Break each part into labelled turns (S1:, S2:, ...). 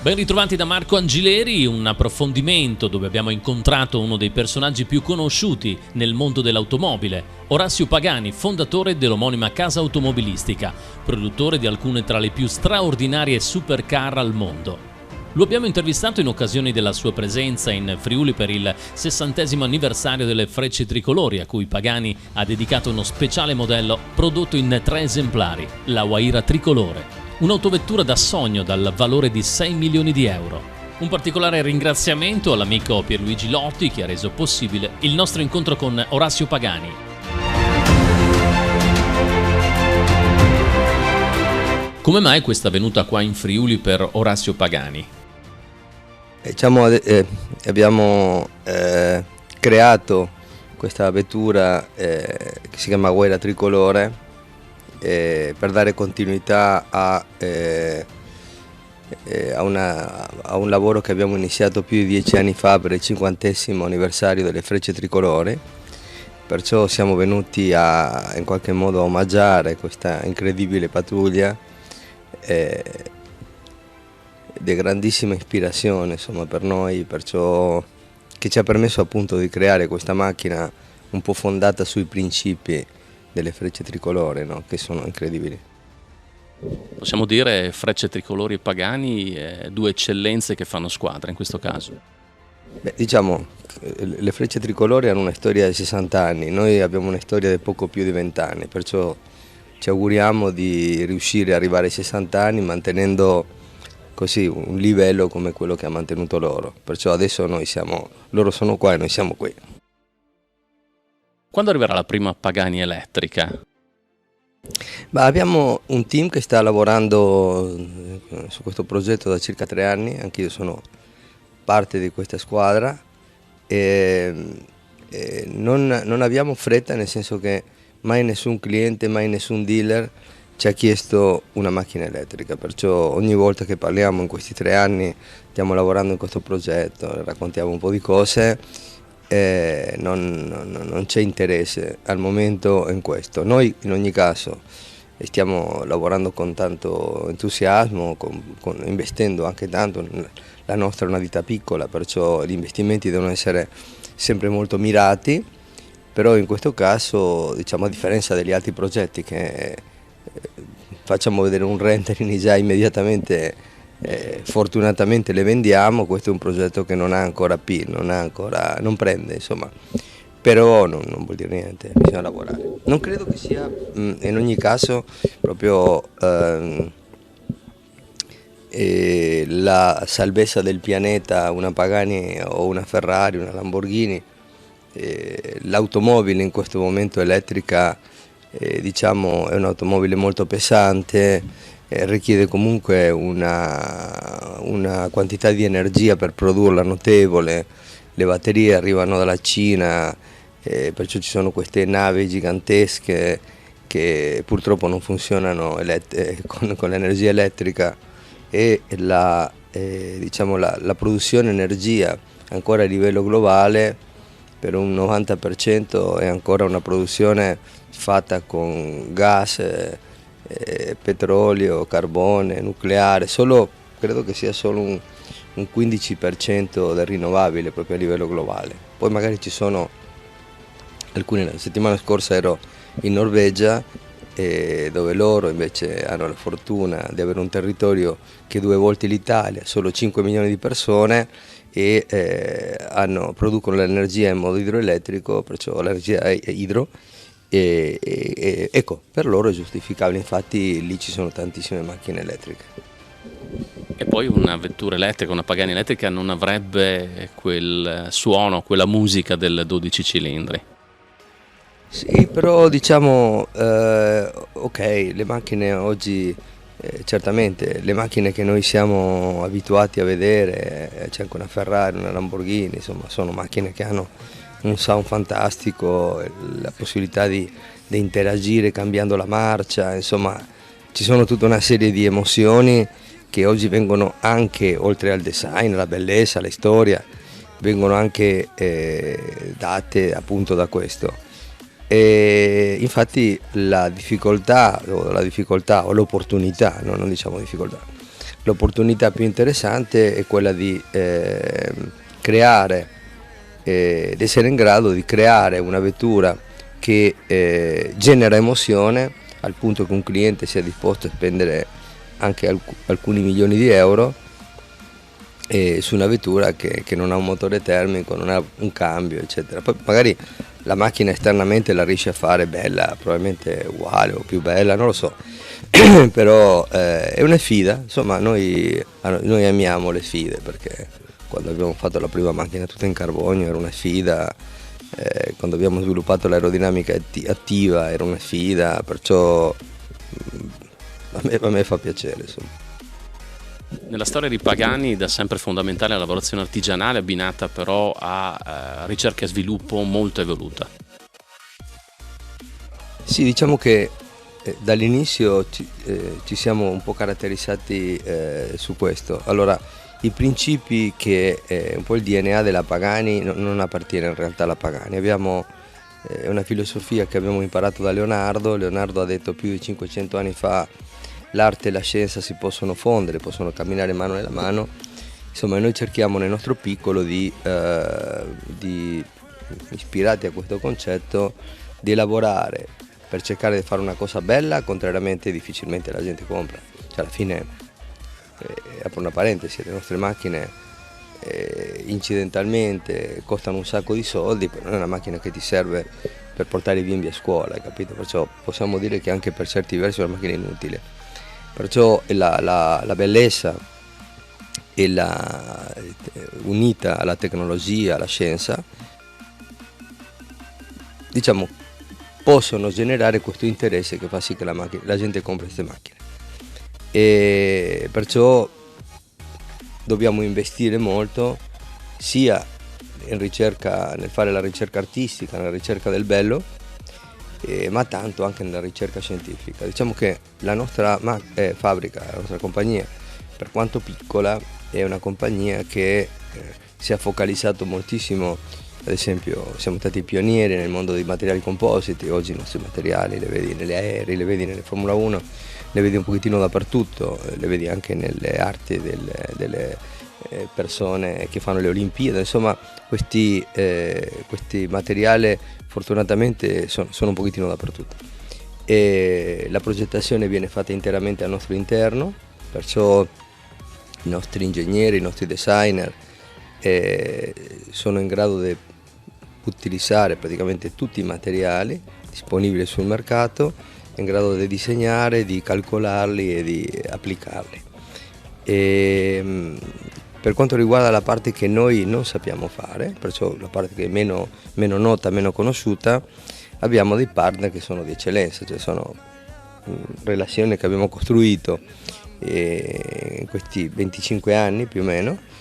S1: Ben ritrovati da Marco Angileri, un approfondimento dove abbiamo incontrato uno dei personaggi più conosciuti nel mondo dell'automobile, Orazio Pagani, fondatore dell'omonima casa automobilistica, produttore di alcune tra le più straordinarie supercar al mondo. Lo abbiamo intervistato in occasione della sua presenza in Friuli per il 60° anniversario delle Frecce Tricolori, a cui Pagani ha dedicato uno speciale modello prodotto in 3 esemplari, la Huayra Tricolore. Un'autovettura da sogno dal valore di 6 milioni di euro. Un particolare ringraziamento all'amico Pierluigi Lotti che ha reso possibile il nostro incontro con Orazio Pagani. Come mai questa venuta qua in Friuli per Orazio Pagani?
S2: Abbiamo creato questa vettura che si chiama Huayra Tricolore per dare continuità a un lavoro che abbiamo iniziato più di 10 anni fa per il 50° anniversario delle Frecce Tricolori. Perciò siamo venuti in qualche modo a omaggiare questa incredibile pattuglia di grandissima ispirazione, insomma, per noi, perciò che ci ha permesso appunto di creare questa macchina un po' fondata sui principi delle Frecce Tricolori, no? Che sono incredibili.
S1: Possiamo dire Frecce Tricolori e Pagani, due eccellenze che fanno squadra in questo caso?
S2: Beh, diciamo, le Frecce Tricolori hanno una storia di 60 anni, noi abbiamo una storia di poco più di 20 anni, perciò ci auguriamo di riuscire ad arrivare ai 60 anni mantenendo così un livello come quello che ha mantenuto loro. Perciò adesso loro sono qua e noi siamo qui.
S1: Quando arriverà la prima Pagani elettrica?
S2: Abbiamo un team che sta lavorando su questo progetto da circa 3 anni, anch'io sono parte di questa squadra e non abbiamo fretta, nel senso che mai nessun cliente, mai nessun dealer ci ha chiesto una macchina elettrica, perciò ogni volta che parliamo in questi 3 anni stiamo lavorando in questo progetto, raccontiamo un po' di cose. Non c'è interesse al momento in questo. Noi in ogni caso stiamo lavorando con tanto entusiasmo, investendo anche tanto. La nostra è una ditta piccola, perciò gli investimenti devono essere sempre molto mirati, però in questo caso, diciamo, a differenza degli altri progetti che facciamo vedere un rendering già immediatamente, fortunatamente le vendiamo, questo è un progetto che non ha ancora PIL, non prende, insomma, però non vuol dire niente, bisogna lavorare. Non credo che sia in ogni caso proprio la salvezza del pianeta una Pagani o una Ferrari, una Lamborghini. L'automobile in questo momento elettrica diciamo è un'automobile molto pesante, richiede comunque una quantità di energia per produrla notevole, le batterie arrivano dalla Cina, perciò ci sono queste navi gigantesche che purtroppo non funzionano con l'energia elettrica e diciamo la produzione energia ancora a livello globale per un 90% è ancora una produzione fatta con gas, petrolio, carbone, nucleare, credo che sia solo un 15% del rinnovabile proprio a livello globale. Poi magari ci sono la settimana scorsa ero in Norvegia dove loro invece hanno la fortuna di avere un territorio che è 2 volte l'Italia, solo 5 milioni di persone e producono l'energia in modo idroelettrico, perciò l'energia è idro. Ecco, per loro è giustificabile, infatti lì ci sono tantissime macchine elettriche.
S1: E poi una vettura elettrica, una Pagani elettrica non avrebbe quel suono, quella musica del 12 cilindri.
S2: Sì, però diciamo, ok, le macchine oggi, certamente le macchine che noi siamo abituati a vedere, c'è anche una Ferrari, una Lamborghini, insomma sono macchine che hanno un sound fantastico, la possibilità di interagire cambiando la marcia, insomma ci sono tutta una serie di emozioni che oggi vengono anche, oltre al design, alla bellezza, alla storia, vengono anche date appunto da questo. E infatti la difficoltà o l'opportunità, no? Non diciamo difficoltà, l'opportunità più interessante è quella di creare ed essere in grado di creare una vettura che genera emozione al punto che un cliente sia disposto a spendere anche alcuni milioni di euro su una vettura che non ha un motore termico, non ha un cambio, eccetera. Poi magari la macchina esternamente la riesce a fare bella, probabilmente uguale o più bella, non lo so, però è una sfida. Insomma, noi amiamo le sfide, perché quando abbiamo fatto la prima macchina tutta in carbonio era una sfida, quando abbiamo sviluppato l'aerodinamica attiva era una sfida, perciò a me fa piacere, insomma.
S1: Nella storia di Pagani da sempre fondamentale la lavorazione artigianale, abbinata però a ricerca e sviluppo molto evoluta.
S2: Sì, diciamo che dall'inizio ci siamo un po' caratterizzati su questo. Allora, i principi che un po' il DNA della Pagani non appartiene in realtà alla Pagani. Abbiamo una filosofia che abbiamo imparato da Leonardo. Leonardo ha detto più di 500 anni fa: l'arte e la scienza si possono fondere, possono camminare mano nella mano. Insomma, noi cerchiamo nel nostro piccolo di ispirati a questo concetto, di lavorare per cercare di fare una cosa bella, contrariamente difficilmente la gente compra. Cioè, alla fine, apro una parentesi, le nostre macchine incidentalmente costano un sacco di soldi, però non è una macchina che ti serve per portare i bimbi a scuola, capito? Perciò possiamo dire che anche per certi versi è una macchina inutile. Perciò la bellezza unita alla tecnologia, alla scienza, diciamo, possono generare questo interesse che fa sì che la gente compri queste macchine. E perciò dobbiamo investire molto sia in ricerca, nel fare la ricerca artistica, nella ricerca del bello, ma tanto anche nella ricerca scientifica. Diciamo che la nostra fabbrica, la nostra compagnia, per quanto piccola, è una compagnia che si è focalizzato moltissimo. Ad esempio, siamo stati pionieri nel mondo dei materiali compositi. Oggi i nostri materiali li vedi negli aerei, li vedi nelle Formula 1, li vedi un pochettino dappertutto, li vedi anche nelle arti delle persone che fanno le Olimpiadi. Insomma, questi materiali fortunatamente sono un pochettino dappertutto. E la progettazione viene fatta interamente al nostro interno, perciò i nostri ingegneri, i nostri designer sono in grado di utilizzare praticamente tutti i materiali disponibili sul mercato, in grado di disegnare, di calcolarli e di applicarli. Per quanto riguarda la parte che noi non sappiamo fare, perciò la parte che è meno nota, meno conosciuta, abbiamo dei partner che sono di eccellenza, cioè sono relazioni che abbiamo costruito in questi 25 anni più o meno.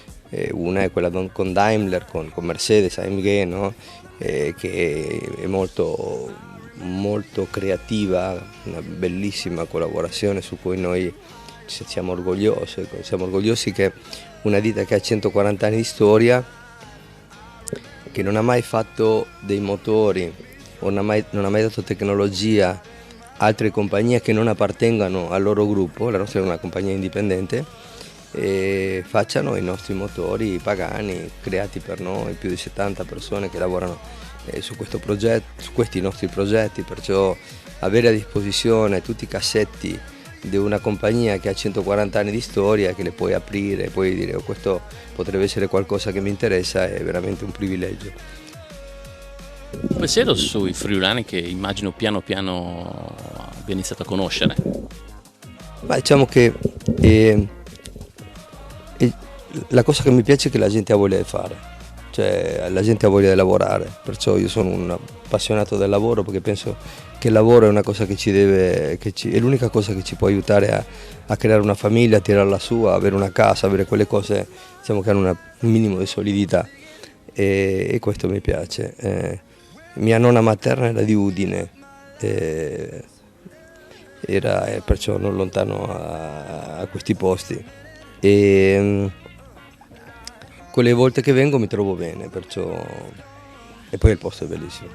S2: Una è quella con Daimler, con Mercedes AMG, no? Che è molto creativa, una bellissima collaborazione su cui noi siamo orgogliosi che una ditta che ha 140 anni di storia, che non ha mai fatto dei motori o non ha mai dato tecnologia a altre compagnie che non appartengano al loro gruppo, la nostra è una compagnia indipendente, e facciano i nostri motori Pagani creati per noi, più di 70 persone che lavorano su questi nostri progetti, perciò avere a disposizione tutti i cassetti di una compagnia che ha 140 anni di storia, che le puoi aprire e puoi dire: oh, questo potrebbe essere qualcosa che mi interessa, è veramente un privilegio.
S1: Un pensiero sui friulani che immagino piano piano abbia iniziato a conoscere.
S2: Ma diciamo che la cosa che mi piace è che la gente ha voglia di fare, cioè la gente ha voglia di lavorare, perciò io sono un appassionato del lavoro, perché penso che il lavoro è una cosa è l'unica cosa che ci può aiutare a creare una famiglia, a tirarla su, a avere una casa, avere quelle cose, diciamo, che hanno un minimo di solidità, e questo mi piace. Mia nonna materna era di Udine, era perciò non lontano a questi posti, e quelle volte che vengo mi trovo bene, perciò, e poi il posto è bellissimo.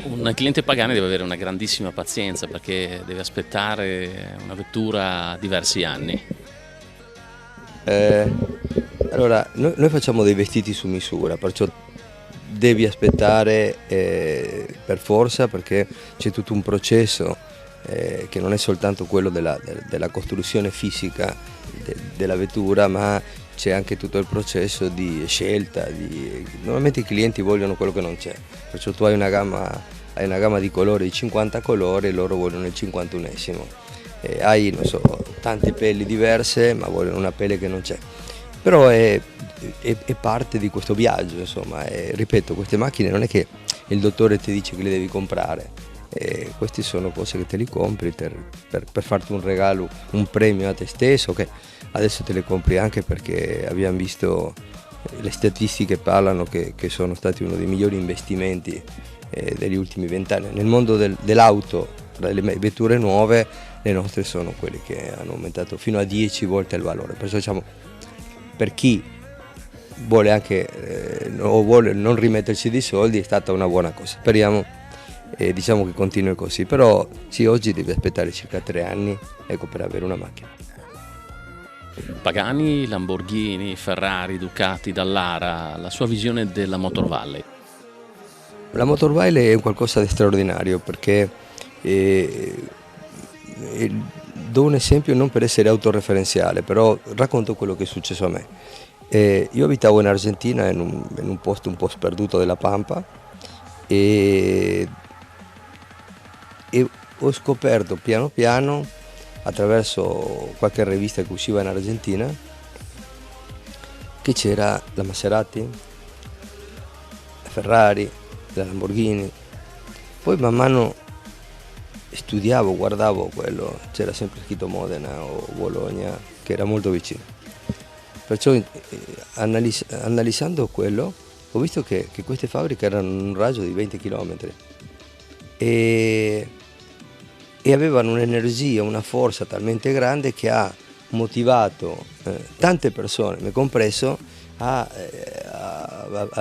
S1: Un cliente Pagani deve avere una grandissima pazienza perché deve aspettare una vettura diversi anni.
S2: Eh, allora, noi facciamo dei vestiti su misura, perciò devi aspettare per forza, perché c'è tutto un processo che non è soltanto quello della costruzione fisica della vettura, ma c'è anche tutto il processo di scelta. Normalmente i clienti vogliono quello che non c'è, perciò tu hai una gamma di colori, di 50 colori, e loro vogliono il 51esimo. Hai, non so, tante pelli diverse, ma vogliono una pelle che non c'è. Però è parte di questo viaggio, insomma, ripeto, queste macchine non è che il dottore ti dice che le devi comprare, queste sono cose che te li compri per farti un regalo, un premio a te stesso, che adesso te le compri anche perché abbiamo visto, le statistiche parlano che sono stati uno dei migliori investimenti degli ultimi 20 anni. Nel mondo dell'auto, delle vetture nuove, le nostre sono quelle che hanno aumentato fino a 10 volte il valore, perciò diciamo, per chi vuole anche o vuole non rimetterci dei soldi è stata una buona cosa. Speriamo diciamo che continui così, però sì, oggi devi aspettare circa 3 anni, ecco, per avere una macchina.
S1: Pagani, Lamborghini, Ferrari, Ducati, Dallara, la sua visione della Motor Valley.
S2: La Motor Valley è qualcosa di straordinario perché do un esempio non per essere autoreferenziale, però racconto quello che è successo a me. Io abitavo in Argentina in un posto un po' sperduto della Pampa e ho scoperto piano piano, attraverso qualche rivista che usciva in Argentina, che c'era la Maserati, la Ferrari, la Lamborghini. Poi man mano studiavo, guardavo quello, c'era sempre scritto Modena o Bologna, che era molto vicino. Perciò analizzando quello ho visto che queste fabbriche erano in un raggio di 20 km e avevano un'energia, una forza talmente grande che ha motivato tante persone, me compreso, a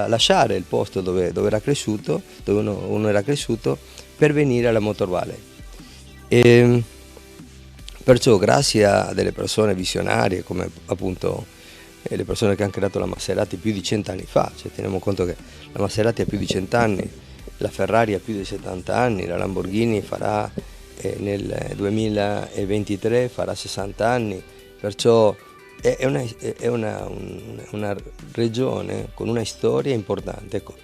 S2: lasciare il posto dove era cresciuto, dove uno era cresciuto, per venire alla Motor Valley. E perciò, grazie a delle persone visionarie come appunto le persone che hanno creato la Maserati più di 100 anni fa, cioè teniamo conto che la Maserati ha più di 100 anni, la Ferrari ha più di 70 anni, la Lamborghini farà nel 2023 farà 60 anni, perciò è una regione con una storia importante. Ecco.